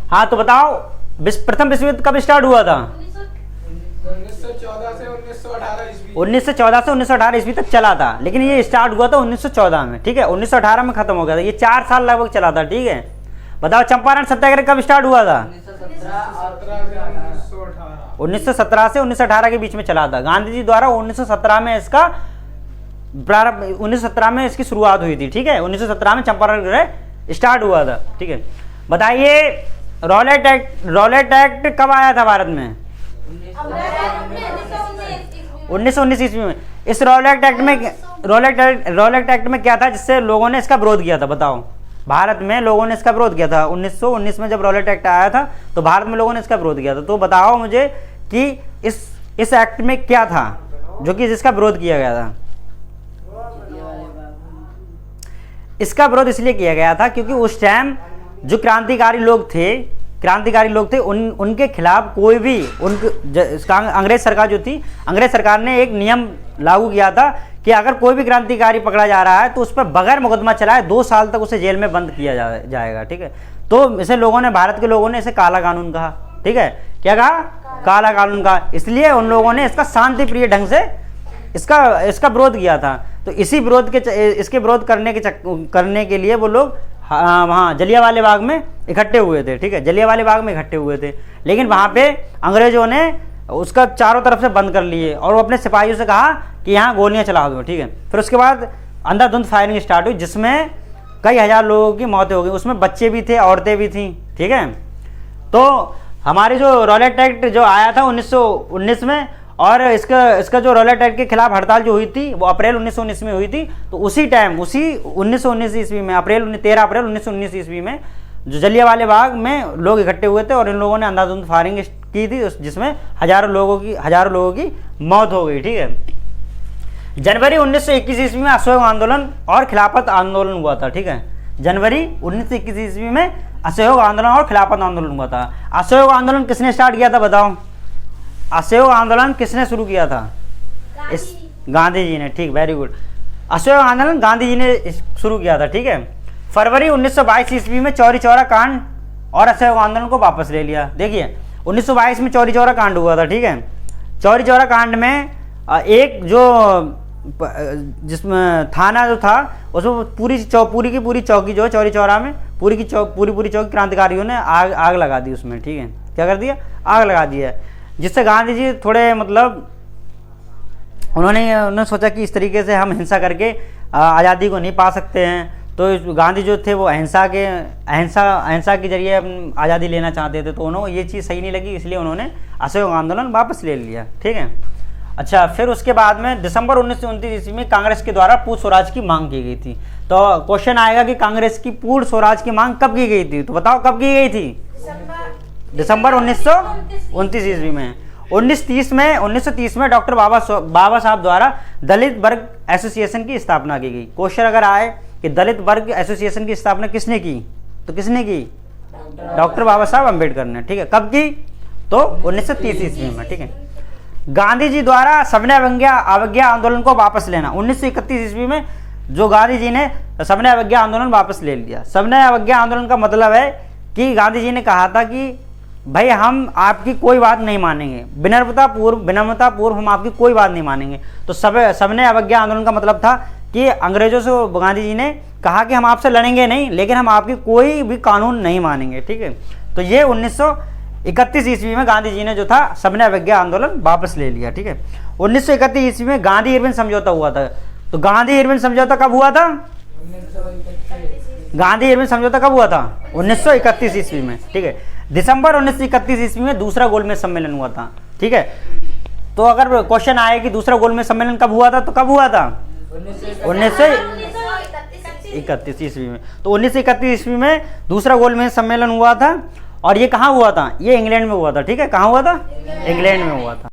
हाँ तो बताओ प्रथम विश्व युद्ध कब स्टार्ट हुआ था? 1914 से 1918 ईस्वी। 1914 से 1918 ईस्वी तक चला था, लेकिन ये स्टार्ट हुआ था 1914 में, ठीक है। 1918 में खत्म हो गया था, ये 4 साल लगभग चला था, ठीक है। बताओ चंपारण सत्याग्रह कब स्टार्ट हुआ था? 1917 से 1918 के बीच में चला था। गांधी जी द्वारा 1917 में इसका प्रारंभ, 1917 में इसकी शुरुआत हुई थी, ठीक है। 1917 में चंपारण सत्याग्रह स्टार्ट हुआ था, ठीक है। बताइए रॉलेट एक्ट कब आया था भारत में? 1919 ईस्वी में। इस रॉलेट एक्ट में क्या था जिससे लोगों ने इसका विरोध किया था? बताओ, भारत में लोगों ने इसका विरोध किया था 1919 में जब रॉलेट एक्ट आया था तो भारत में लोगों ने इसका विरोध किया था। तो बताओ मुझे कि इस एक्ट में क्या था जो कि जिसका विरोध किया गया था? इसका विरोध इसलिए किया गया था क्योंकि उस टाइम जो क्रांतिकारी लोग थे उनके खिलाफ कोई भी अंग्रेज सरकार जो थी, अंग्रेज सरकार ने एक नियम लागू किया था कि अगर कोई भी क्रांतिकारी पकड़ा जा रहा है तो उस पर बगैर मुकदमा चलाए 2 साल तक उसे जेल में बंद किया जाएगा, ठीक है। तो इसे भारत के लोगों ने इसे काला कानून कहा, ठीक है। क्या कहा? काला कानून कहा। इसलिए उन लोगों ने इसका शांति प्रिय ढंग से इसका विरोध किया था। तो इसके विरोध करने के लिए वो लोग वहाँ जलियांवाले बाग में इकट्ठे हुए थे, ठीक है। जलियांवाले बाग में इकट्ठे हुए थे, लेकिन वहाँ पे अंग्रेजों ने उसका चारों तरफ से बंद कर लिए और वो अपने सिपाहियों से कहा कि यहाँ गोलियाँ चला दो, ठीक है। फिर उसके बाद अंधाधुंध फायरिंग स्टार्ट हुई जिसमें कई हजार लोगों की मौतें हो गई, उसमें बच्चे भी थे, औरतें भी थीं, ठीक है। तो हमारी जो रॉलेट एक्ट जो आया था 1919 में, और इसका जो रॉलेट एक्ट के खिलाफ हड़ताल जो हुई थी वो अप्रैल 1919 में हुई थी। तो उसी 1919 ईस्वी में 13 अप्रैल 1919 ईस्वी में जो जलियांवाले बाग में लोग इकट्ठे हुए थे और इन लोगों ने अंधाधुंध फायरिंग की थी जिसमें हजारों लोगों की मौत हो गई, ठीक है। जनवरी 1921 ईस्वी में असहयोग आंदोलन और खिलाफत आंदोलन हुआ था, ठीक है। जनवरी 1921 ईस्वी में असहयोग आंदोलन और खिलाफत आंदोलन हुआ था। असहयोग आंदोलन किसने स्टार्ट किया था? बताओ, असहयोग आंदोलन किसने शुरू किया था? गांधी जी ने, ठीक, वेरी गुड। असहयोग आंदोलन गांधी जी ने शुरू किया था, ठीक है। फरवरी 1922 ईस्वी में चौरी चौरा कांड और असहयोग आंदोलन को वापस ले लिया। देखिए 1922 में चौरी चौरा कांड हुआ था, ठीक है। चौरी चौरा कांड में एक जो जिसमें थाना जो था उसमें पूरी की पूरी चौकी जो है चौरी चौरा में पूरी चौकी क्रांतिकारियों ने आग लगा दी उसमें, ठीक है। क्या कर दिया? आग लगा दिया, जिससे गांधी जी थोड़े मतलब उन्होंने सोचा कि इस तरीके से हम हिंसा करके आज़ादी को नहीं पा सकते हैं। तो गांधी जो थे वो अहिंसा के जरिए आज़ादी लेना चाहते थे। तो उन्होंने ये चीज़ सही नहीं लगी, इसलिए उन्होंने असहयोग आंदोलन वापस ले लिया, ठीक है। अच्छा, फिर उसके बाद में दिसंबर 1929 ईस्वी में कांग्रेस के द्वारा पूर्ण स्वराज की मांग की गई थी। तो क्वेश्चन आएगा कि कांग्रेस की पूर्ण स्वराज की मांग कब की गई थी? तो बताओ कब की गई थी? दिसंबर 1929 ईस्वी में। 1930 में डॉक्टर बाबा साहब द्वारा दलित वर्ग एसोसिएशन की स्थापना की गई। क्वेश्चन अगर आए कि दलित वर्ग एसोसिएशन की स्थापना किसने की, तो किसने की? डॉक्टर बाबा साहब अम्बेडकर ने, ठीक है। कब की? तो 1930 ईस्वी में, ठीक है। गांधी जी द्वारा सविनय अवज्ञा आंदोलन को वापस लेना। 1931 ईस्वी में जो गांधी जी ने सविनय अवज्ञा आंदोलन वापस ले लिया। सविनय अवज्ञा आंदोलन का मतलब है कि गांधी जी ने कहा था कि भाई हम आपकी कोई बात नहीं मानेंगे, विनम्रता पूर्व हम आपकी कोई बात नहीं मानेंगे। तो सविनय अवज्ञा आंदोलन का मतलब था कि अंग्रेजों से गांधी जी ने कहा कि हम आपसे लड़ेंगे नहीं, लेकिन हम आपकी कोई भी कानून नहीं मानेंगे, ठीक है। तो ये 1931 ईस्वी में गांधी जी ने जो था सविनय अवज्ञा आंदोलन वापस ले लिया, ठीक है। 1931 ईस्वी में गांधी इरविन समझौता हुआ था। तो गांधी इरविन समझौता कब हुआ था? गांधी इरविन समझौता कब हुआ था? 1931 ईस्वी में, ठीक है। दिसंबर 1931 ईस्वी में दूसरा गोलमेज सम्मेलन हुआ था, ठीक है। तो अगर क्वेश्चन आए कि दूसरा गोलमेज सम्मेलन कब हुआ था, तो कब हुआ था? 1931 ईस्वी में। तो 1931 ईस्वी में दूसरा गोलमेज सम्मेलन हुआ था, और ये कहाँ हुआ था? ये इंग्लैंड में हुआ था, ठीक है। कहाँ हुआ था? इंग्लैंड में हुआ था।